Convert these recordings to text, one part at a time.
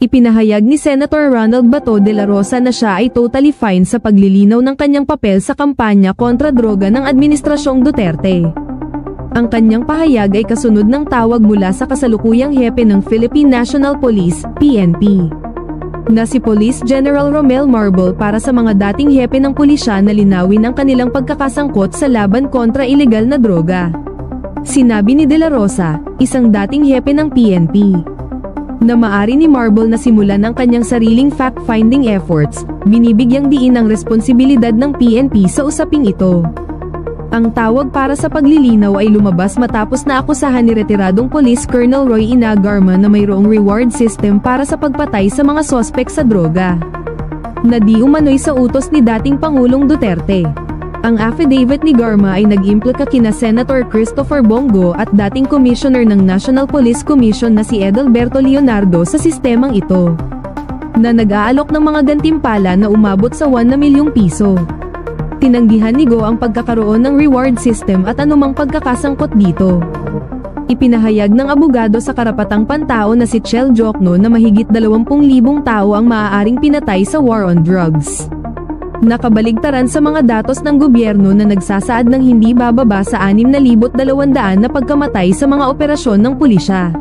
Ipinahayag ni Senator Ronald Bato de la Rosa na siya ay totally fine sa paglilinaw ng kanyang papel sa kampanya kontra droga ng Administrasyong Duterte. Ang kanyang pahayag ay kasunod ng tawag mula sa kasalukuyang hepe ng Philippine National Police, PNP, na si Police General Romel Marbol para sa mga dating hepe ng pulisya na linawin ang kanilang pagkakasangkot sa laban kontra ilegal na droga. Sinabi ni De La Rosa, isang dating hepe ng PNP, na maari ni Marbol na simulan ang kanyang sariling fact-finding efforts, binibigyang diin ang responsibilidad ng PNP sa usaping ito. Ang tawag para sa paglilinaw ay lumabas matapos na akusahan ni retiradong Police Colonel Roy Inagarma na mayroong reward system para sa pagpatay sa mga sospek sa droga, na di umano'y sa utos ni dating Pangulong Duterte. Ang affidavit ni Garma ay nag-implika kina Senator Christopher Bongo at dating Commissioner ng National Police Commission na si Edalberto Leonardo sa sistemang ito, na nag-aalok ng mga gantimpala na umabot sa 1 na milyong piso. Tinanggihan ni Go ang pagkakaroon ng reward system at anumang pagkakasangkot dito. Ipinahayag ng abogado sa karapatang pantao na si Chel Jokno na mahigit 20,000 tao ang maaaring pinatay sa war on drugs, nakabaligtaran sa mga datos ng gobyerno na nagsasaad ng hindi bababa sa 6,200 na pagkamatay sa mga operasyon ng pulisya.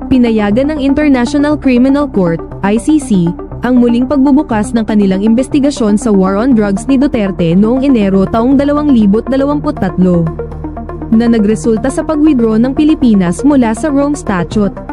Pinayagan ng International Criminal Court, ICC, ang muling pagbubukas ng kanilang investigasyon sa war on drugs ni Duterte noong Enero taong 2023, na nagresulta sa pag-withdraw ng Pilipinas mula sa Rome Statute.